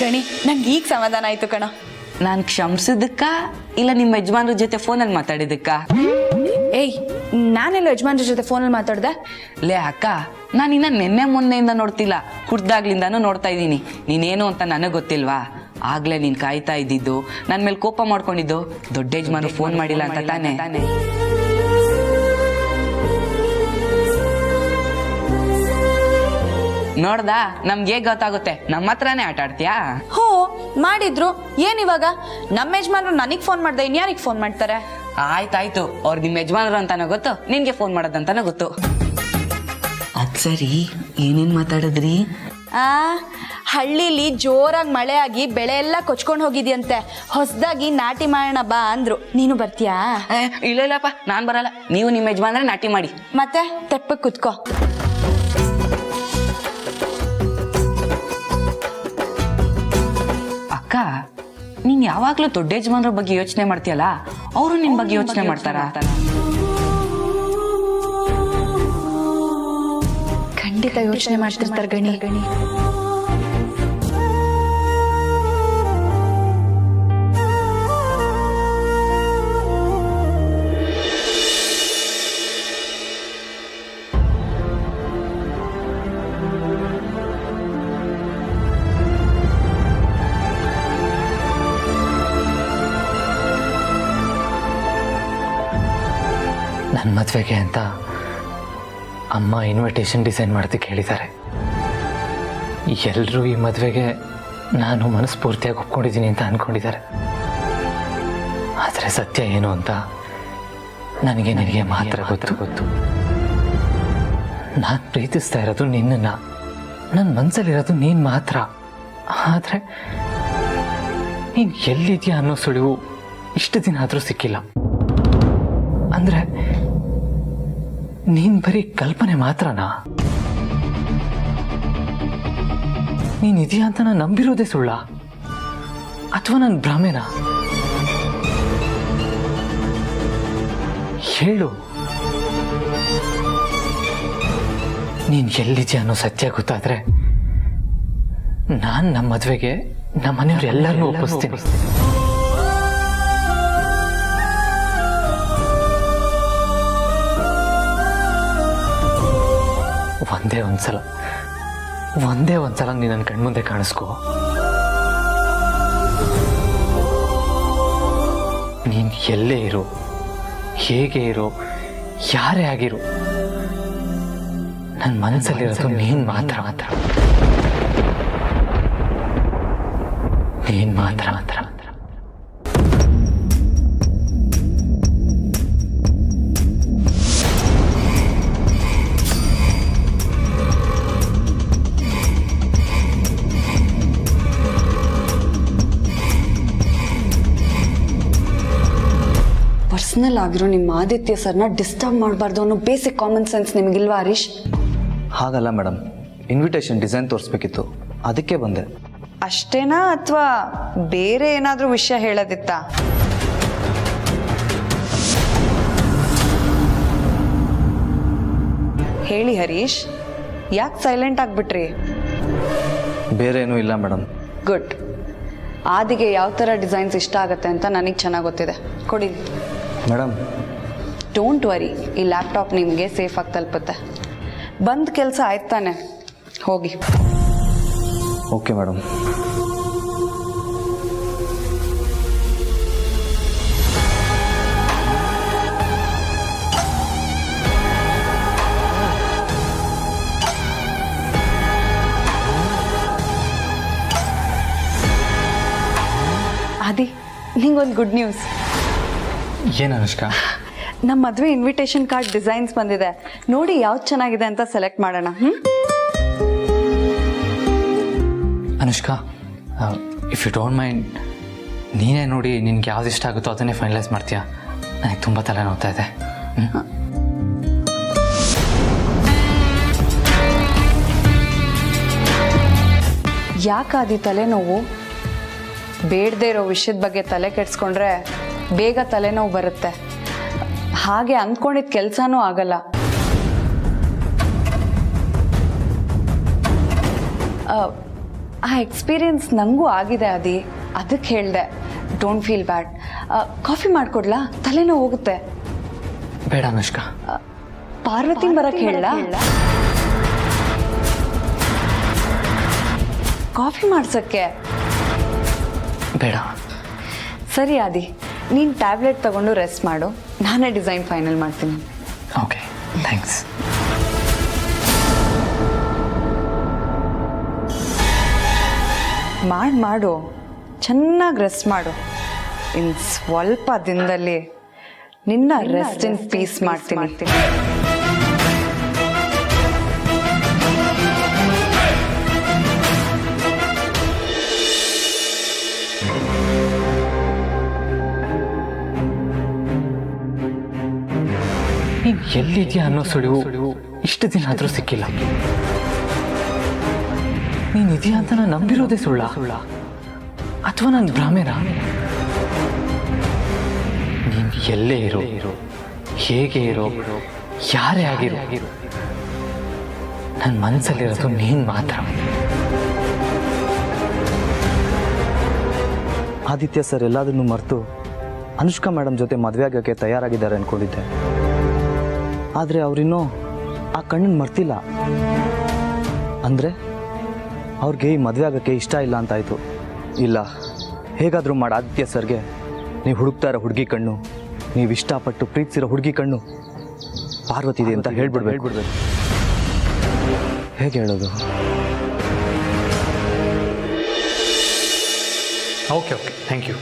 ಗಣಿ ನಂಗೆ ಈಗ ಸಮಾಧಾನ ಆಯ್ತು ಕಣ. ನಾನು ಕ್ಷಮಿಸಿದ್ದಕ್ಕ ಇಲ್ಲ ನಿಮ್ಮ ಯಜಮಾನ್ರ ಜೊತೆ ಫೋನಲ್ಲಿ ಮಾತಾಡಿದ್ದಕ್ಕ? ಏಯ್, ನಾನೆಲ್ಲ ಯಜಮಾನ್ರ ಜೊತೆ ಫೋನಲ್ಲಿ ಮಾತಾಡ್ದೆ? ಲೇ ಅಕ್ಕ, ನಾನು ಇನ್ನ ನಿನ್ನೆ ಮೊನ್ನೆಯಿಂದ ನೋಡ್ತಿಲ್ಲ, ಹುಡ್ದಾಗ್ಲಿಂದಾನು ನೋಡ್ತಾ ಇದ್ದೀನಿ. ನೀನೇನು ಅಂತ ನನಗೆ ಗೊತ್ತಿಲ್ವಾ? ಆಗ್ಲೇ ನೀನ್ ಕಾಯ್ತಾ ಇದ್ದಿದ್ದು, ನನ್ನ ಮೇಲೆ ಕೋಪ ಮಾಡ್ಕೊಂಡಿದ್ದು ದೊಡ್ಡ ಯಜಮಾನ್ರು ಫೋನ್ ಮಾಡಿಲ್ಲ ಅಂತ ತಾನೇ? ನೋಡ್ದಾ, ನಮ್ಗೆ ಗೊತ್ತಾಗುತ್ತೆ, ನಮ್ಮ ಹತ್ರನೇ ಆಟ ಆಡ್ತೀಯಾ? ಹೋ ಮಾಡಿದ್ರು ಏನಿವಾಗ? ನಮ್ಮ ಯಜಮಾನ್ರು ನನಗ್ ಫೋನ್ ಮಾಡ್ದೆ, ಇನ್ಯಾರಿಗೆ ಫೋನ್ ಮಾಡ್ತಾರೆ? ಆಯ್ತಾಯ್ತು, ಅವ್ರು ನಿಮ್ಮ ಯಜಮಾನ್ರು ಅಂತಾನೋ ಗೊತ್ತು, ನಿನ್ಗೆ ಫೋನ್ ಮಾಡೋದಂತಾನೋ ಗೊತ್ತು. ಅದ್ ಸರಿ, ಏನೇನ್ ಮಾತಾಡಿದ್ರಿ? ಹಳ್ಳಿಲಿ ಜೋರಾಗಿ ಮಳೆ ಆಗಿ ಬೆಳೆ ಎಲ್ಲ ಕೊಚ್ಕೊಂಡು ಹೋಗಿದ್ಯಂತೆ. ಹೊಸದಾಗಿ ನಾಟಿ ಮಾಡೋಣ ಬಾ ಅಂದ್ರು. ನೀನು ಬರ್ತೀಯಾ? ಇಲ್ಲ ಇಲ್ಲಪ್ಪ, ನಾನ್ ಬರಲ್ಲ. ನೀವು ನಿಮ್ಮ ಯಜಮಾನ್ರೆ ನಾಟಿ ಮಾಡಿ. ಮತ್ತೆ ತೆಪ್ಪಕ್ ಕುತ್ಕೋ. ಅಕ್ಕ, ನೀನ್ ಯಾವಾಗ್ಲೂ ದೊಡ್ಡ ಯಜಮಾನ್ರ ಬಗ್ಗೆ ಯೋಚನೆ ಮಾಡ್ತೀಯಲ್ಲ, ಅವರು ನಿನ್ ಬಗ್ಗೆ ಯೋಚನೆ ಮಾಡ್ತಾರ? ಖಂಡಿತ ಯೋಚನೆ ಮಾಡ್ತಿರ್ತಾರೆ ಗಣಿ. ನನ್ನ ಮದುವೆಗೆ ಅಂತ ಅಮ್ಮ ಇನ್ವಿಟೇಷನ್ ಡಿಸೈನ್ ಮಾಡೋದಕ್ಕೆ ಹೇಳಿದ್ದಾರೆ. ಎಲ್ಲರೂ ಈ ಮದುವೆಗೆ ನಾನು ಮನಸ್ಫೂರ್ತಿಯಾಗಿ ಒಪ್ಕೊಂಡಿದ್ದೀನಿ ಅಂತ ಅಂದ್ಕೊಂಡಿದ್ದಾರೆ. ಆದರೆ ಸತ್ಯ ಏನು ಅಂತ ನನಗೆ ಮಾತ್ರ ಗೊತ್ತು. ನಾನು ಪ್ರೀತಿಸ್ತಾ ಇರೋದು ನಿನ್ನನ್ನು, ನನ್ನ ಮನಸ್ಸಲ್ಲಿರೋದು ನೀನು ಮಾತ್ರ. ಆದರೆ ನೀನು ಎಲ್ಲಿದೆಯಾ ಅನ್ನೋ ಸುಳಿವು ಇಷ್ಟು ದಿನ ಆದರೂ ಸಿಕ್ಕಿಲ್ಲ. ಅಂದರೆ ನೀನ್ ಬರೀ ಕಲ್ಪನೆ ಮಾತ್ರನಾ? ನೀನಿದೆಯಾ ಅಂತ ನಾನು ನಂಬಿರೋದೇ ಸುಳ್ಳ, ಅಥವಾ ನನ್ನ ಭ್ರಮೆನಾ? ಹೇಳು, ನೀನ್ ಎಲ್ಲಿದೆಯಾ ಅನ್ನೋ ಸತ್ಯ ಗೊತ್ತಾದ್ರೆ ನಾನು ನಮ್ಮ ಮದುವೆಗೆ ನಮ್ಮ ಮನೆಯವ್ರು ಎಲ್ಲರನ್ನೂ ಒಪ್ಪಿಸ್ತೀನಿ. ಒಂದೇ ಒಂದ್ಸಲ ನೀನು ನನ್ನ ಕಣ್ಮುಂದೆ ಕಾಣಿಸ್ಕೋ. ನೀನು ಎಲ್ಲೇ ಇರು, ಹೇಗೆ ಇರು, ಯಾರೇ ಆಗಿರು, ನನ್ನ ಮನಸ್ಸಲ್ಲಿರೋದು ನೀನು ಮಾತ್ರ. ನೀನು ಮಾತ್ರ. ಪರ್ಸನಲ್ ಆಗಿರೋ ನಿಮ್ಮ ಆದಿತ್ಯ ಸರ್ನ ಡಿಸ್ಟರ್ಬ್ ಮಾಡಬಾರ್ದು ಅನ್ನೋ ಬೇಸಿಕ್ ಕಾಮನ್ ಸೆನ್ಸ್ ನಿಮಗಿಲ್ವಾ ಹರೀಶ್? ಹಾಗಲ್ಲ ಮೇಡಮ್, ಇನ್ವಿಟೇಷನ್ ಡಿಸೈನ್ ತೋರಿಸ್ಬೇಕಿತ್ತು, ಅದಕ್ಕೆ ಬಂದೆ. ಅಷ್ಟೇನಾ ಅಥವಾ ಬೇರೆ ಏನಾದರೂ ವಿಷಯ ಹೇಳೋದಿತ್ತಾ? ಹೇಳಿ ಹರೀಶ್, ಯಾಕೆ ಸೈಲೆಂಟ್ ಆಗಿಬಿಟ್ರಿ? ಬೇರೆ ಏನೂ ಇಲ್ಲ ಮೇಡಮ್. ಗುಡ್. ಆದಿಗೆ ಯಾವ ಥರ ಡಿಸೈನ್ಸ್ ಇಷ್ಟ ಆಗುತ್ತೆ ಅಂತ ನನಗೆ ಚೆನ್ನಾಗಿ ಗೊತ್ತಿದೆ. ಕೊಡಿ ಮೇಡಮ್. ಡೋಂಟ್ ವರಿ, ಈ ಲ್ಯಾಪ್ಟಾಪ್ ನಿಮಗೆ ಸೇಫಾಗಿ ತಲುಪುತ್ತೆ. ಬಂದ ಕೆಲಸ ಆಯ್ತು ತಾನೆ, ಹೋಗಿ. Okay madam. ಆದಿ, ನಿಂಗೊಂದು ಗುಡ್ ನ್ಯೂಸ್. ಏನು ಅನುಷ್ಕಾ? ನಮ್ಮ ಮದುವೆ ಇನ್ವಿಟೇಷನ್ ಕಾರ್ಡ್ ಡಿಸೈನ್ಸ್ ಬಂದಿದೆ, ನೋಡಿ ಯಾವ್ದು ಚೆನ್ನಾಗಿದೆ ಅಂತ ಸೆಲೆಕ್ಟ್ ಮಾಡೋಣ. Anushka, if you don't mind, ನೀನೇ ನೋಡಿ ನಿನ್ಗೆ ಯಾವ್ದು ಇಷ್ಟ ಆಗುತ್ತೋ ಅದನ್ನೇ ಫೈನಲೈಸ್ ಮಾಡ್ತೀಯಾ? ನನಗೆ ತುಂಬ ತಲೆನೋವ್ತಾ ಇದೆ. ಯಾಕಾದಿ ತಲೆನೋವು? ಬೇಡದೇ ಇರೋ ವಿಷಯದ ಬಗ್ಗೆ ತಲೆ ಕೆಡಿಸ್ಕೊಂಡ್ರೆ ಬೇಗ ತಲೆನೋವು ಬರುತ್ತೆ. ಹಾಗೆ ಅಂದ್ಕೊಂಡಿದ್ದ ಕೆಲಸನೂ ಆಗಲ್ಲ. ಆ ಎಕ್ಸ್ಪೀರಿಯನ್ಸ್ ನನಗೂ ಆಗಿದೆ ಅದಿ, ಅದಕ್ಕೆ ಹೇಳಿದೆ. Don't feel bad. ಕಾಫಿ ಮಾಡಿಕೊಡ್ಲಾ? ತಲೆನೋ ಹೋಗುತ್ತೆ. ಬೇಡ ಅನುಷ್ಕಾ. ಪಾರ್ವತಿನ ಬರಕ್ಕೆ ಹೇಳ. ಕಾಫಿ ಮಾಡ್ಸಕ್ಕೆ ಬೇಡ. ಸರಿ ಆದಿ, ನೀನು ಟ್ಯಾಬ್ಲೆಟ್ ತಗೊಂಡು ರೆಸ್ಟ್ ಮಾಡು, ನಾನೇ ಡಿಸೈನ್ ಫೈನಲ್ ಮಾಡ್ತೀನಿ. Okay, thanks. ಮಾಡು, ಚೆನ್ನಾಗಿ ರೆಸ್ಟ್ ಮಾಡು. ಇನ್ನು ಸ್ವಲ್ಪ ದಿನದಲ್ಲಿ ನಿನ್ನ ರೆಸ್ಟ್ ಇನ್ ಪೀಸ್ ಮಾಡ್ತೀನಿ. ನೀನು ಎಲ್ಲಿದ್ಯಾ ಅನ್ನೋ ಸುಳಿವು ಇಷ್ಟು ದಿನ ಆದರೂ ಸಿಕ್ಕಿಲ್ಲ. ನೀನು ಇದೆಯಾ ಅಂತ ನಾನು ನಂಬಿರೋದೇ ಸುಳ್ಳ ಅಥವಾ ನನ್ನ ಭ್ರಮೆನಾ? ನೀನು ಎಲ್ಲೇ ಇರೋ, ಹೇಗೆ ಇರೋ, ಯಾರೇ ಆಗಿರೋ, ನನ್ನ ಮನಸ್ಸಲ್ಲಿರೋದು ನೀನು ಮಾತ್ರ. ಆದಿತ್ಯ ಸರ್ ಎಲ್ಲದನ್ನು ಮರೆತು ಅನುಷ್ಕಾ ಮೇಡಮ್ ಜೊತೆ ಮದುವೆ ಆಗೋಕ್ಕೆ ತಯಾರಾಗಿದ್ದಾರೆ ಅಂದ್ಕೊಂಡಿದ್ದೆ. ಆದರೆ ಅವರಿನ್ನೂ ಆ ಕಣ್ಣನ್ನು ಮರ್ತಿಲ್ಲ. ಅಂದರೆ ಅವ್ರಿಗೆ ಈ ಮದುವೆ ಆಗೋಕ್ಕೆ ಇಷ್ಟ ಇಲ್ಲ ಅಂತಾಯಿತು. ಇಲ್ಲ, ಹೇಗಾದರೂ ಮಾಡಿ ಆದಿತ್ಯ ಸರ್ಗೆ ನೀವು ಹುಡುಕ್ತಾ ಇರೋ ಹುಡುಗಿ ಕಣ್ಣು, ನೀವು ಇಷ್ಟಪಟ್ಟು ಪ್ರೀತಿಸಿರೋ ಹುಡುಗಿ ಕಣ್ಣು ಪಾರ್ವತಿದೆ ಅಂತ ಹೇಳ್ಬಿಡ್ಬೇಕು. ಹೇಗೆ ಹೇಳೋದು? Okay, thank you.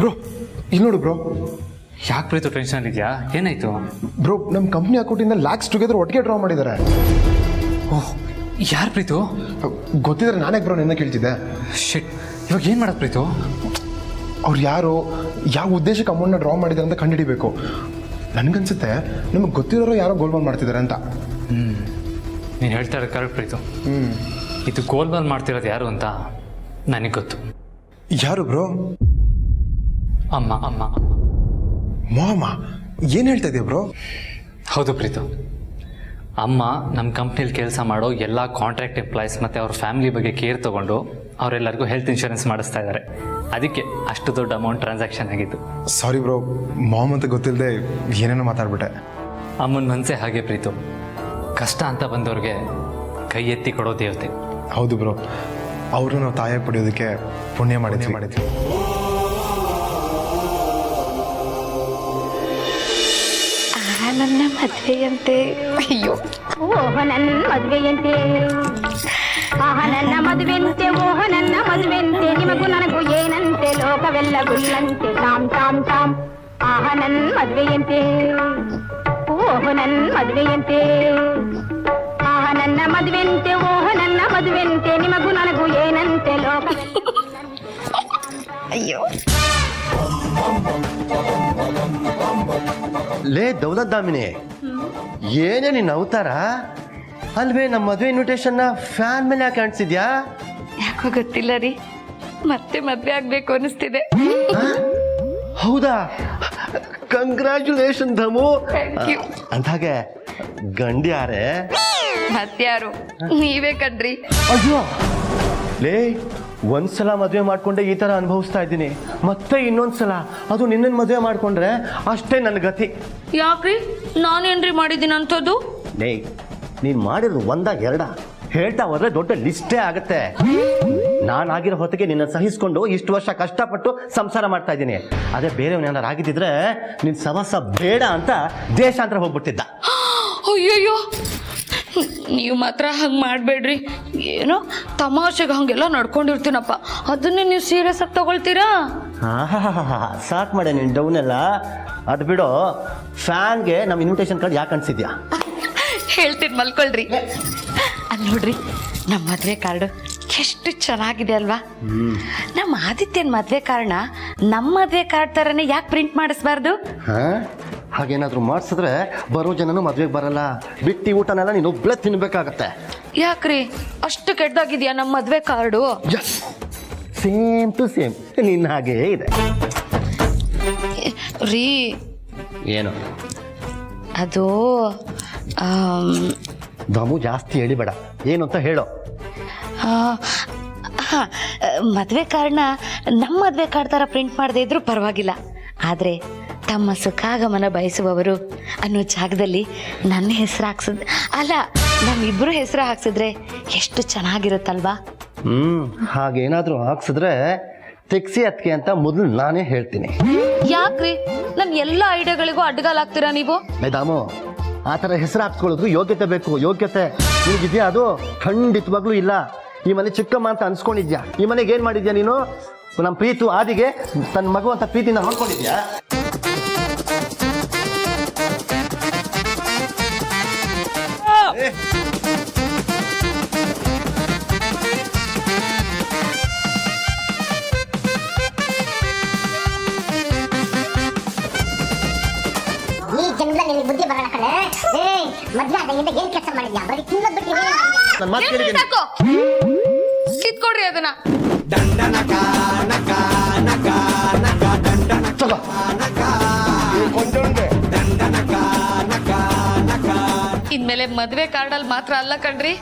ಬ್ರೋ, ಇಲ್ಲಿ ನೋಡು ಬ್ರೋ. ಯಾಕೆ ಪ್ರೀತು ಟೆನ್ಷನ್ ಇದೆಯಾ? ಏನಾಯ್ತು? ಬ್ರೋ, ನಮ್ಮ ಕಂಪ್ನಿ ಅಕೌಂಟಿಂದ ಲ್ಯಾಕ್ಸ್ ಟುಗೆದರ್ ಒಟ್ಟಿಗೆ ಡ್ರಾ ಮಾಡಿದ್ದಾರೆ. ಓಹ್, ಯಾರು ಪ್ರೀತು? ಗೊತ್ತಿದ್ರೆ ನಾನೇ ಬ್ರೋ ನಿನ್ನ ಕೇಳ್ತಿದ್ದೆ. ಶಿಟ್, ಇವಾಗ ಏನು ಮಾಡೋದು ಪ್ರೀತು? ಅವ್ರು ಯಾರು, ಯಾವ ಉದ್ದೇಶಕ್ಕೆ ಅಮೌಂಟ್ನ ಡ್ರಾ ಮಾಡಿದ್ದಾರೆ ಅಂತ ಕಂಡುಹಿಡಿಬೇಕು. ನನಗನ್ಸುತ್ತೆ ನಮಗೆ ಗೊತ್ತಿರೋರು ಯಾರೋ ಗೋಲ್ಮಾಲ್ ಮಾಡ್ತಿದ್ದಾರೆ ಅಂತ. ನೀನು ಹೇಳ್ತಾ ಇರೋದು ಕರೆಕ್ಟ್ ಪ್ರೀತು. ಇದು ಗೋಲ್ಮಾಲ್ ಮಾಡ್ತಿರೋದು ಯಾರು ಅಂತ ನನಗೆ ಗೊತ್ತು. ಯಾರು ಬ್ರೋ? ಅಮ್ಮ. ಮಾಮ, ಏನು ಹೇಳ್ತಾ ಇದೆಯಾ ಬ್ರೋ? ಹೌದು ಪ್ರೀತು, ಅಮ್ಮ ನಮ್ಮ ಕಂಪ್ನಿಲಿ ಕೆಲಸ ಮಾಡೋ ಎಲ್ಲ ಕಾಂಟ್ರಾಕ್ಟ್ ಎಂಪ್ಲಾಯೀಸ್ ಮತ್ತು ಅವ್ರ ಫ್ಯಾಮಿಲಿ ಬಗ್ಗೆ ಕೇರ್ ತೊಗೊಂಡು ಅವರೆಲ್ಲರಿಗೂ ಹೆಲ್ತ್ ಇನ್ಶೂರೆನ್ಸ್ ಮಾಡಿಸ್ತಾ ಇದ್ದಾರೆ. ಅದಕ್ಕೆ ಅಷ್ಟು ದೊಡ್ಡ ಅಮೌಂಟ್ ಟ್ರಾನ್ಸಾಕ್ಷನ್ ಆಗಿದ್ದು. ಸಾರಿ ಬ್ರೋ, ಮಾಮ್ ಅಂತ ಗೊತ್ತಿಲ್ಲದೆ ಏನೇನೋ ಮಾತಾಡ್ಬಿಟ್ಟೆ. ಅಮ್ಮನ ಮನಸ್ಸೇ ಹಾಗೆ ಪ್ರೀತು, ಕಷ್ಟ ಅಂತ ಬಂದವ್ರಿಗೆ ಕೈ ಎತ್ತಿ ಕೊಡೋ ದೇವತೆ. ಹೌದು ಬ್ರೋ, ಅವರು ನಾವು ತಾಯಾಗಿ ಪಡೆಯೋದಕ್ಕೆ ಪುಣ್ಯ ಮಾಡಿದ್ವಿ. ನನ್ನ ಮದುವೆಯಂತೆ. ಅಯ್ಯೋ, ಓಹ ನನ್ನ ಮದುವೆಯಂತೆ, ಆಹ ನನ್ನ ಮದುವೆಂತೆ, ಓಹ ನನ್ನ ಮದುವೆಂತೆ, ನಿಮಗೂ ನನಗೂ ಏನಂತೆ, ಲೋಕವೆಲ್ಲ ಗುಲ್ಲಂತೆ, ಟಾಮ್ ಟಾಮ್ ಟಾಮ್. ಆಹ ನನ್ನ ಮದುವೆಯಂತೆ, ಓಹ ನನ್ನ ಮದುವೆಯಂತೆ, ಆಹ ನನ್ನ ಮದುವೆಂತೆ, ಓಹ ನನ್ನ ಮದುವೆಂತೆ, ನಿಮಗೂ ನನಗೂ ಏನಂತೆ, ಲೋಕ. ಅಯ್ಯೋ, ಲೇ ದೌಲತ್ ದಾಮಿನಿ, ಏನೇ ನಿನ್ನ ಅವತಾರ ಅಲ್ವೇ? ನಮ್ಮ ಮದುವೆ ಇನ್ವಿಟೇಷನ್ನ ಫ್ಯಾನ್ ಮೇಲೆ ಯಾಕೆ ಕಾಣಿಸಿದ್ಯಾ? ಯಾಕೋ ಗೊತ್ತಿಲ್ಲ ರೀ, ಮತ್ತೆ ಮದ್ವೆ ಆಗ್ಬೇಕು ಅನಿಸ್ತಿದೆ. ಹೌದಾ? ಕಂಗ್ರ್ಯಾಚುಲೇಷನ್ ಧಮು. Thank you. ಅಂದಾಗೆ ಗಂಡ್ಯಾರೆ? ಮತ್ಯಾರು, ನೀವೇ ಕಣ್ರಿ. ಅಯ್ಯೋ ಲೇ, ಒಂದ್ಸಲ ಮದುವೆ ಮಾಡ್ಕೊಂಡೆ ಈ ಥರ ಅನುಭವಿಸ್ತಾ ಇದ್ದೀನಿ, ಮತ್ತೆ ಇನ್ನೊಂದ್ಸಲ ಅದು ನಿನ್ನನ್ನು ಮದುವೆ ಮಾಡ್ಕೊಂಡ್ರೆ ಅಷ್ಟೇ ನನ್ನ ಗತಿ. ಯಾಕ್ರಿ, ನಾನೇನ್ರಿ ಮಾಡಿದ್ದೀನಿ ಅಂಥದ್ದು? ಲೇ, ನೀನು ಮಾಡಿರೋದು ಒಂದ ಎರಡ ಹೇಳ್ತಾ ಹೋದ್ರೆ ದೊಡ್ಡ ಲಿಸ್ಟೇ ಆಗತ್ತೆ. ನಾನಾಗಿರೋ ಹೊತ್ತಿಗೆ ನಿನ್ನ ಸಹಿಸ್ಕೊಂಡು ಇಷ್ಟು ವರ್ಷ ಕಷ್ಟಪಟ್ಟು ಸಂಸಾರ ಮಾಡ್ತಾ ಇದ್ದೀನಿ. ಅದೇ ಬೇರೆಯವನೇನಾರು ಆಗಿದ್ದಿದ್ರೆ ನಿನ್ನ ಸವಸ ಬೇಡ ಅಂತ ದೇಶಾಂತರ ಹೋಗ್ಬಿಡ್ತಿದ್ದ. ಅಯ್ಯಯ್ಯೋ, ನೀವು ಮಾತ್ರ ಹಂಗೆ ಮಾಡಬೇಡ್ರಿ. ಏನೋ ತಮಾಷೆಗೆ ಹಂಗೆಲ್ಲ ನಡ್ಕೊಂಡಿರ್ತೀನಪ್ಪ, ಅದನ್ನೇ ನೀವು ಸೀರಿಯಸ್ ಆಗಿ ತಗೊಳ್ತೀರಾ? ಸಾಕು ಮಾಡೆ ನೀನು ಡೌನ್ ಎಲ್ಲ. ಅದು ಬಿಡು, ಫ್ಯಾನ್ಗೆ ನಮ್ಮ ಇನ್ವಿಟೇಷನ್ ಕಾರ್ಡ್ ಯಾಕೆ ಅನ್ಸಿದ್ಯಾ? ಹೇಳ್ತೀನಿ, ಮಲ್ಕೊಳ್ರಿ. ಅಲ್ಲಿ ನೋಡ್ರಿ, ನಮ್ಮ ಮದುವೆ ಕಾರ್ಡು ಎಷ್ಟು ಚೆನ್ನಾಗಿದೆ ಅಲ್ವಾ? ನಮ್ಮ ಆದಿತ್ಯನ ಮದುವೆ ಕಾರ್ಡ್ನ ನಮ್ಮ ಮದುವೆ ಕಾರ್ಡ್ ಥರನೇ ಯಾಕೆ ಪ್ರಿಂಟ್ ಮಾಡಿಸ್ಬಾರ್ದು? ಹಾಗೇನಾದರೂ ಮಾಡಿಸಿದ್ರೆ ಬರೋ ಜನನು ಮದುವೆಗೆ ಬರಲ್ಲ. ಬಿಟ್ಟಿ ಊಟನೆಲ್ಲ ನೀನು ಒಬ್ಳೆ ತಿನ್ಬೇಕಾಗತ್ತೆ. ಯಾಕ್ರಿ, ಅಷ್ಟು ಕೆಟ್ಟದಾಗಿದೆಯಾ ನಮ್ಮ ಮದುವೆ ಕಾರ್ಡು? ಸೇಮ್ ಟು ಸೇಮ್ ನಿನ್ನ ಹಾಗೇ ಇದೆ ರೀ. ಏನು ಅದು ದಾಮು ಜಾಸ್ತಿ ಹೇಳಿಬೇಡ, ಏನು ಅಂತ ಹೇಳೋ. ಹಾಂ, ಮದುವೆ ಕಾರ್ಡ್ನ ನಮ್ಮ ಮದುವೆ ಕಾರ್ಡ್ ಥರ ಪ್ರಿಂಟ್ ಮಾಡದೇ ಇದ್ರೂ ಪರವಾಗಿಲ್ಲ. ಆದರೆ ತಮ್ಮ ಸುಖಾಗಮನ ಬಯಸುವವರು ಅನ್ನೋ ಜಾಗದಲ್ಲಿ ನನ್ನ ಹೆಸರು ಅಲ್ಲ, ನಮ್ಮಿಬ್ಬರು ಹೆಸರು ಹಾಕ್ಸಿದ್ರೆ ಎಷ್ಟು ಚೆನ್ನಾಗಿರುತ್ತಲ್ವಾ? ಹಾಗೇನಾದರೂ ಹಾಕ್ಸಿದ್ರೆ ತೆಗ್ಸಿ ಅದಕ್ಕೆ ಅಂತ ಮೊದಲು ನಾನೇ ಹೇಳ್ತೀನಿ. ಯಾಕ್ರಿ ನನ್ನ ಎಲ್ಲ ಐಡಿಯಾಗಳಿಗೂ ಅಡ್ಡಗಾಲಾಗ್ತೀರಾ ನೀವು? ದಾಮು, ಆ ಥರ ಹೆಸರು ಹಾಕ್ಸ್ಕೊಳ್ಳೋದು ಯೋಗ್ಯತೆ ಬೇಕು, ಯೋಗ್ಯತೆ. ನಿನಗಿದ್ಯಾ ಅದು? ಖಂಡಿತವಾಗ್ಲೂ ಇಲ್ಲ. ಈ ಮನೆ ಚಿಕ್ಕಮ್ಮ ಅಂತ ಅನ್ಸ್ಕೊಂಡಿದ್ಯಾ? ಈ ಮನೆಗೆ ಏನ್ ಮಾಡಿದ್ಯಾ ನೀನು? ನಮ್ಮ ಪ್ರೀತು ಆದಿಗೆ ತನ್ನ ಮಗು ಅಂತ ಪ್ರೀತಿನ ಹೊಂದ್ಕೊಂಡಿದ್ಯಾ? ಈ ಜನ್ಮದಲ್ಲಿ ನಿನಗೆ ಬುದ್ಧಿ ಬರೋಣ ಕಣೆ. ಮದ್ವೆ ಆದಂಗಿಂದ ಏನ್ ಕೆಲಸ ಮಾಡಿದ್ಯಾ? ಬರೀ ತಿನ್ನೋದ್ ಬಿಟ್ಟು ನನ್ನ ಮಾತು ಕೇಳಿದ್ದೀನಿ. ಕಿತ್ಕೊಡ್ರಿ ಅದನ್ನ. ತಗೋ. ಇನ್ಮೇಲೆ ಮದ್ವೆ ಕಾರ್ಡಲ್ಲಿ ಮಾತ್ರ ಅಲ್ಲ ಕಣ್ರಿ,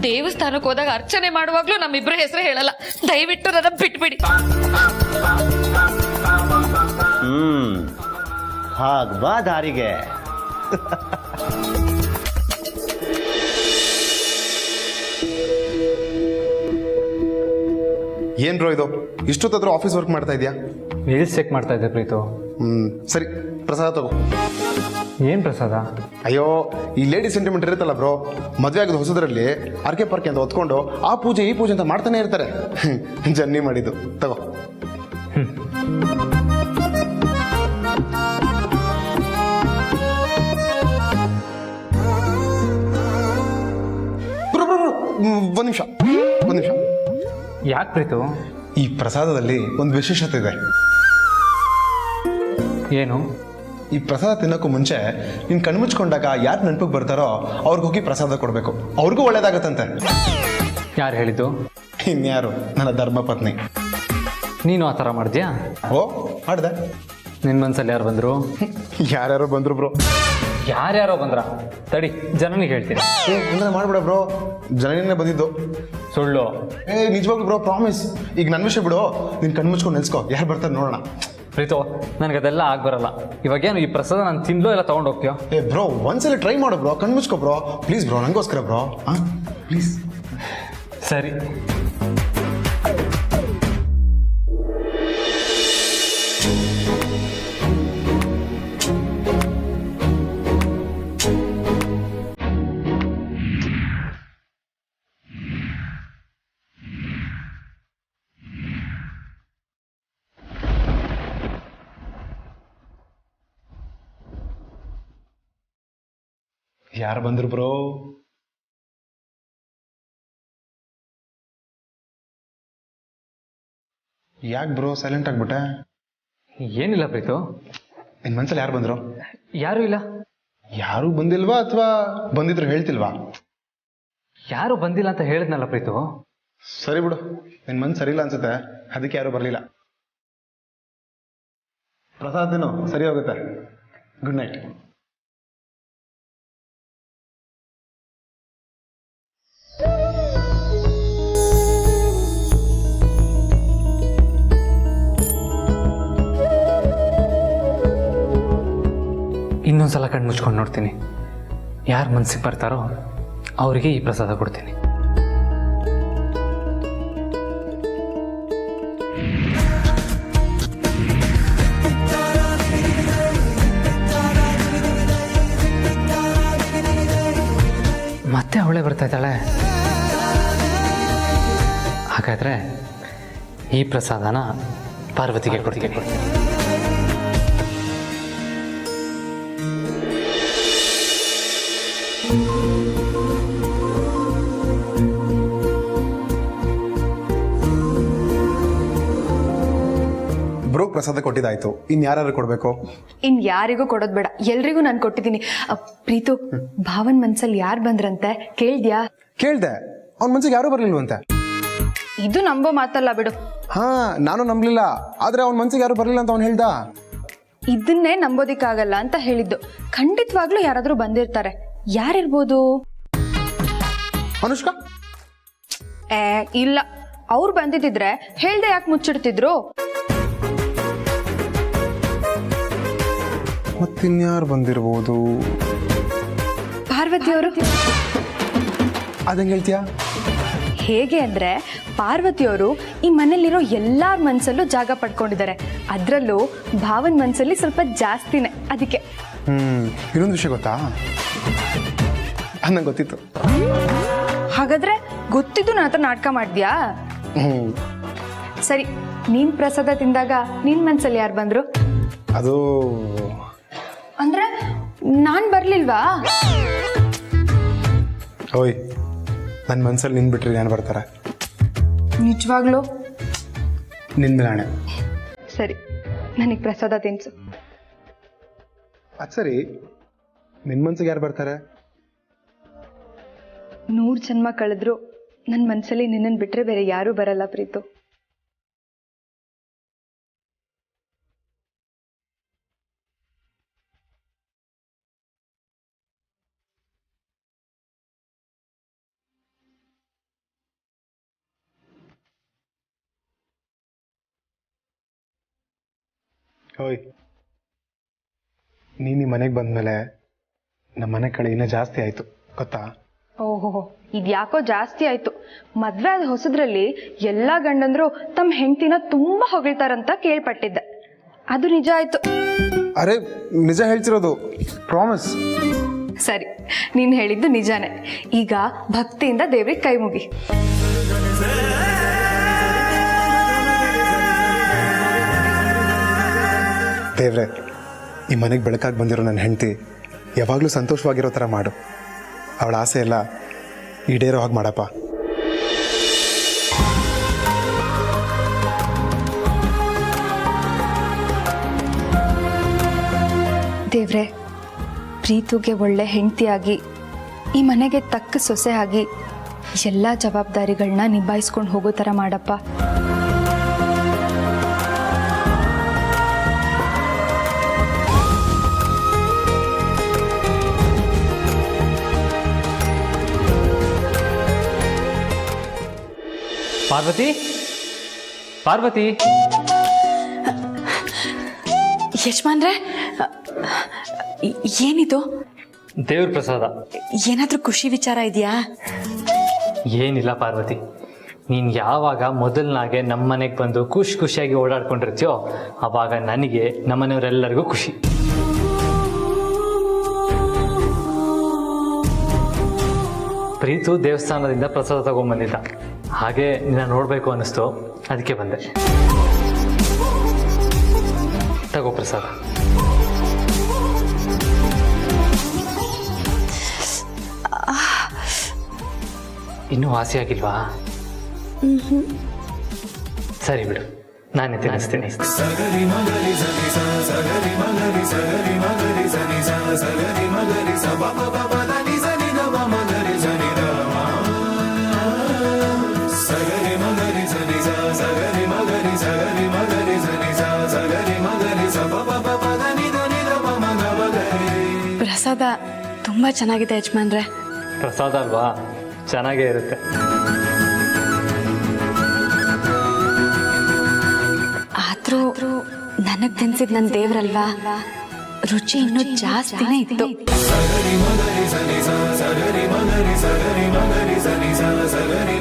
ದೇವಸ್ಥಾನಕ್ಕೆ ಹೋದಾಗ ಅರ್ಚನೆ ಮಾಡುವಾಗ್ಲೂ ನಮ್ಮಿಬ್ರ ಹೆಸರು ಹೇಳಲ್ಲ. ದಯವಿಟ್ಟು ನನ್ನ ಬಿಟ್ಬಿಡಿ. ಹಾಗ್ಬಾ ದಾರಿಗೆ. ಏನ್ ಬ್ರೋ ಇದು? ಇಷ್ಟೊತ್ತಾದ್ರೂ ಆಫೀಸ್ ವರ್ಕ್ ಮಾಡ್ತಾ ಇದೆಯಾ? ರೀಲ್ಸ್ ಚೆಕ್ ಮಾಡ್ತಾ ಇದ್ದೆ ಪ್ರೀತು. ಸರಿ, ಪ್ರಸಾದ ತಗೋ. ಏನು ಪ್ರಸಾದ? ಅಯ್ಯೋ, ಈ ಲೇಡಿ ಸೆಂಟಿಮೆಂಟ್ ಇರುತ್ತಲ್ಲ ಬ್ರೋ, ಮದುವೆ ಆಗಿದ್ದು ಹೊಸದ್ರಲ್ಲಿ ಅರ್ಕೆ ಪರ್ಕೆ ಅಂತ ಹೊತ್ಕೊಂಡು ಆ ಪೂಜೆ ಈ ಪೂಜೆ ಅಂತ ಮಾಡ್ತಾನೆ ಇರ್ತಾರೆ. ಜರ್ನಿ ಮಾಡಿದ್ದು ತಗೋ. ಒಂದ್ ನಿಮಿಷ. ಯಾಕೆ ಪ್ರೀತು? ಈ ಪ್ರಸಾದದಲ್ಲಿ ಒಂದು ವಿಶೇಷತೆ ಇದೆ. ಏನು? ಈ ಪ್ರಸಾದ ತಿನ್ನೋಕ್ಕೂ ಮುಂಚೆ ನೀನು ಕಣ್ಮುಚ್ಕೊಂಡಾಗ ಯಾರು ನೆನಪಿಗೆ ಬರ್ತಾರೋ ಅವ್ರಿಗೆ ಹೋಗಿ ಪ್ರಸಾದ ಕೊಡಬೇಕು. ಅವ್ರಿಗೂ ಒಳ್ಳೇದಾಗತ್ತಂತೆ. ಯಾರು ಹೇಳಿದ್ದು? ಇನ್ಯಾರು, ನನ್ನ ಧರ್ಮಪತ್ನಿ. ನೀನು ಆ ಥರ ಮಾಡಿದ್ಯಾ? ಓ, ಮಾಡಿದೆ. ನಿನ್ನ ಮನ್ಸಲ್ಲಿ ಯಾರು ಬಂದರು? ಯಾರ್ಯಾರೋ ಬಂದ್ರು ಬ್ರೋ. ಯಾರ್ಯಾರೋ ಬಂದ್ರ? ತಡಿ, ಜನನಿಗೆ ಹೇಳ್ತೀನಿ. ಹಂಗಾರೆ ಮಾಡ್ಬಿಡ ಬ್ರೋ, ಜನನೇ ಬಂದಿದ್ದು. ಸುಳ್ಳು. ನಿಜವಾಗ್ಲು ಬ್ರೋ, ಪ್ರಾಮಿಸ್. ಈಗ ನನ್ನ ವಿಷಯ ಬಿಡು, ನೀನು ಕಣ್ಮುಚ್ಕೊಂಡು ನೆನ್ಸ್ಕೋ, ಯಾರು ಬರ್ತಾರೆ ನೋಡೋಣ. ಪ್ರೀತು, ನನಗದೆಲ್ಲ ಆಗ್ಬರಲ್ಲ. ಇವಾಗೇನು ಈ ಪ್ರಸಾದ ನಾನು ತಿನ್ಲೋ ಎಲ್ಲ ತೊಗೊಂಡು ಹೋಗ್ತೀಯೋ? ಬ್ರೋ, ಒಂದ್ಸಲ ಟ್ರೈ ಮಾಡು ಬ್ರೋ, ಕಣ್ಮುಚ್ಕೋ ಬ್ರೋ, ಪ್ಲೀಸ್ ಬ್ರೋ, ನನಗೋಸ್ಕರ ಬ್ರೋ, ಹಾಂ ಪ್ಲೀಸ್. ಸರಿ. ಯಾರು ಬಂದ್ರು ಬ್ರೋ? ಯಾಕೆ ಬ್ರೋ ಸೈಲೆಂಟ್ ಆಗ್ಬಿಟ್ಟೆ? ಏನಿಲ್ಲ ಪ್ರೀತು. ನಿನ್ ಮನ್ಸಲ್ಲಿ ಯಾರು ಬಂದ್ರು? ಯಾರೂ ಇಲ್ಲ. ಯಾರು ಬಂದಿಲ್ವಾ ಅಥವಾ ಬಂದಿದ್ರು ಹೇಳ್ತಿಲ್ವಾ? ಯಾರು ಬಂದಿಲ್ಲ ಅಂತ ಹೇಳಿದ್ನಲ್ಲ ಪ್ರೀತು. ಸರಿ ಬಿಡು, ನಿನ್ ಮನ್ಸು ಸರಿ ಇಲ್ಲ ಅನ್ಸುತ್ತೆ, ಅದಕ್ಕೆ ಯಾರು ಬರಲಿಲ್ಲ. ಪ್ರಸಾದ್ ತಿನ್ನು, ಸರಿ ಹೋಗುತ್ತೆ. Good night. ಇನ್ನೊಂದ್ಸಲ ಕಣ್ಣು ಮುಚ್ಕೊಂಡು ನೋಡ್ತೀನಿ. ಯಾರು ಮನ್ಸಿಗೆ ಬರ್ತಾರೋ ಅವರಿಗೆ ಈ ಪ್ರಸಾದ ಕೊಡ್ತೀನಿ. ಮತ್ತೆ ಅವಳೇ ಬರ್ತಾ ಇದ್ದಾಳೆ. ಹಾಗಾದ್ರೆ ಈ ಪ್ರಸಾದನ ಪಾರ್ವತಿಗೆ ಕೊಡ್ತೀನಿ. ಬ್ರೋ, ಪ್ರಸಾದ ಕೊಟ್ಟಿದ್ದಾಯ್ತು, ಇನ್ ಯಾರು ಕೊಡ್ಬೇಕು? ಇನ್ ಯಾರಿಗೂ ಕೊಡೋದ್ ಬೇಡ, ಎಲ್ರಿಗೂ ನಾನು ಕೊಟ್ಟಿದ್ದೀನಿ. ಪ್ರೀತು, ಭಾವನ್ ಮನ್ಸಲ್ಲಿ ಯಾರು ಬಂದ್ರಂತೆ ಕೇಳ್ದ್ಯಾ? ಕೇಳ್ದೆ, ಅವ್ನ ಮನ್ಸಿಗೆ ಯಾರು ಬರ್ಲಿಲ್ವಂತೆ. ಇದು ನಂಬೋ ಮಾತಲ್ಲ ಬಿಡು. ಹಾ, ನಾನು ನಂಬಲಿಲ್ಲ, ಆದ್ರೆ ಅವ್ನ ಮನ್ಸಿಗೆ ಯಾರು ಬರ್ಲಿಲ್ಲ ಅಂತ ಅವ್ನು ಹೇಳ್ದ. ಇದನ್ನೇ ನಂಬೋದಿಕ್ಕಾಗಲ್ಲ ಅಂತ ಹೇಳಿದ್ದು. ಖಂಡಿತವಾಗ್ಲೂ ಯಾರಾದ್ರೂ ಬಂದಿರ್ತಾರೆ. ಯಾರಿರ್ಬೋದು? ಅನುಷ್ಕಾ ಇಲ್ಲ, ಅವ್ರು ಬಂದಿದ್ದಿದ್ರೆ ಹೇಳ್ದೆ ಯಾಕೆ ಮುಚ್ಚಿಡ್ತಿದ್ರು? ಮತ್ತಿನ್ಯಾರು ಬಂದಿರ್ಬೋದು? ಪಾರ್ವತಿಯವರು. ಅದಂಗೆ ಹೇಳ್ತೀಯಾ? ಹೇಗೆ ಅಂದ್ರೆ ಪಾರ್ವತಿಯವರು ಈ ಮನೇಲಿರೋ ಎಲ್ಲಾರ ಮನ್ಸಲ್ಲೂ ಜಾಗ ಪಡ್ಕೊಂಡಿದ್ದಾರೆ. ಅದರಲ್ಲೂ ಭಾವನ್ ಮನ್ಸಲ್ಲಿ ಸ್ವಲ್ಪ ಜಾಸ್ತಿನೇ, ಅದಕ್ಕೆ. ಇನ್ನೊಂದು ವಿಷಯ ಗೊತ್ತಾ? ನಂಗೆ ಗೊತ್ತಿತ್ತು. ಹಾಗಾದ್ರೆ ಗೊತ್ತಿದ್ದು ನನ್ನ ಹತ್ರ ನಾಟಕ ಮಾಡಿದ್ಯಾ? ಸರಿ, ನೀನ್ ಪ್ರಸಾದ ತಿಂದಾಗ ನಿನ್ ಮನ್ಸಲ್ಲಿ ಯಾರು ಬಂದ್ರು? ಅದು ಅಂದ್ರೆ ನಾನ್ ಬರ್ಲಿಲ್ವಾ? ಓಯ್, ನನ್ನ ಮನ್ಸಲ್ಲಿ ನಿನ್ ಬಿಟ್ರೆ ನಾನು ಬರ್ತಾರೆ? ನಿಜವಾಗ್ಲೂ? ನಿನ್ ಮೇಲೆ ಹಣೆ. ಸರಿ, ನನಗೆ ಪ್ರಸಾದ ತಿನ್ಸು. ಅದು ಸರಿ, ನಿನ್ ಮನ್ಸಿಗೆ ಯಾರು ಬರ್ತಾರೆ? 100 ಜನ್ಮ ಕಳೆದ್ರು ನನ್ನ ಮನ್ಸಲ್ಲಿ ನಿನ್ನನ್ನು ಬಿಟ್ರೆ ಬೇರೆ ಯಾರೂ ಬರಲ್ಲ ಪ್ರೀತು. ಓಯ್, ನೀನು ಈ ಮನೆಗೆ ಬಂದಮೇಲೆ ನಮ್ಮ ಮನೆ ಕಡೆ ಇನ್ನೂ ಜಾಸ್ತಿ ಆಯಿತು ಗೊತ್ತಾ? ಓಹೋ, ಇದ್ಯಾಕೋ ಜಾಸ್ತಿ ಆಯ್ತು. ಮದ್ವೆ ಆದ ಹೊಸದ್ರಲ್ಲಿ ಎಲ್ಲಾ ಗಂಡಂದ್ರು ತಮ್ಮ ಹೆಂಡತಿನ ತುಂಬಾ ಹೊಗಳ್ತಾರಂತ ಕೇಳ್ಪಟ್ಟಿದ್ದೆ. ಅದು ನಿಜ ಆಯ್ತು. ಅರೆ, ನಿಜ ಹೇಳ್ತಿರೋದು, ಪ್ರಾಮಿಸ್. ಸರಿ, ನೀನ್ ಹೇಳಿದ್ದು ನಿಜಾನೇ. ಈಗ ಭಕ್ತಿಯಿಂದ ದೇವ್ರಿಗೆ ಕೈ ಮುಗಿ. ದೇವ್ರೆ, ಈ ಮನೆಗೆ ಬೆಳಕಾಗಿ ಬಂದಿರೋ ನನ್ನ ಹೆಂಡತಿ ಯಾವಾಗಲೂ ಸಂತೋಷವಾಗಿರೋ ಥರ ಮಾಡು. ಅವಳ ಆಸೆ ಎಲ್ಲ ಈಡೇರೋ ಹಾಗೆ ಮಾಡಪ್ಪ. ದೇವ್ರೆ, ಪ್ರೀತುಗೆ ಒಳ್ಳೆ ಹೆಂಡತಿಯಾಗಿ, ಈ ಮನೆಗೆ ತಕ್ಕ ಸೊಸೆ ಆಗಿ ಎಲ್ಲ ಜವಾಬ್ದಾರಿಗಳನ್ನ ನಿಭಾಯಿಸ್ಕೊಂಡು ಹೋಗೋ ಥರ ಮಾಡಪ್ಪ. ಪಾರ್ವತಿ, ಪಾರ್ವತಿ. ಯಜಮಾನ್ರೆ, ಏನಿದು? ದೇವ್ರ ಪ್ರಸಾದ. ಏನಾದ್ರೂ ಖುಷಿ ವಿಚಾರ ಇದೆಯಾ? ಏನಿಲ್ಲ ಪಾರ್ವತಿ, ನೀನು ಯಾವಾಗ ಮೊದಲನಾಗೆ ನಮ್ಮ ಮನೆಗೆ ಬಂದು ಖುಷಿಯಾಗಿ ಓಡಾಡ್ಕೊಂಡಿರ್ತೀಯೋ ಆವಾಗ ನನಗೆ ನಮ್ಮನೆಯವರೆಲ್ಲರಿಗೂ ಖುಷಿ. ಪ್ರೀತು ದೇವಸ್ಥಾನದಿಂದ ಪ್ರಸಾದ ತಗೊಂಡ್ಬಂದಿದ್ದ, ಹಾಗೆ ನಿನ್ನ ನೋಡಬೇಕು ಅನ್ನಿಸ್ತು, ಅದಕ್ಕೆ ಬಂದೆ. ತಗೋ ಪ್ರಸಾದ. ಇನ್ನೂ ವಾಸಿಯಾಗಿಲ್ವಾ? ಸರಿ ಬಿಡು, ನಾನೇ ತಿನ್ನಿಸ್ತೀನಿ. ಪ್ರಸಾದ ತುಂಬಾ ಚೆನ್ನಾಗಿದೆ ಯಜಮಾನ್ರೆ. ಪ್ರಸಾದ ಅಲ್ವಾ, ಚೆನ್ನಾಗೇ ಇರುತ್ತೆ. ಆದ್ರೂ ನನಗ್ ತಿನ್ಸಿದ್ ನನ್ನ ದೇವ್ರಲ್ವಾ, ರುಚಿ ಇನ್ನೂ ಜಾಸ್ತಿನೇ ಇತ್ತು. ಸಗರಿ ಮಗರಿ ಸನಿ ಸಾ ಸಗರಿ ಮಗರಿ ಸಗರಿ ಮಗರಿ ಸನಿ ಸಾ ಸಗರಿ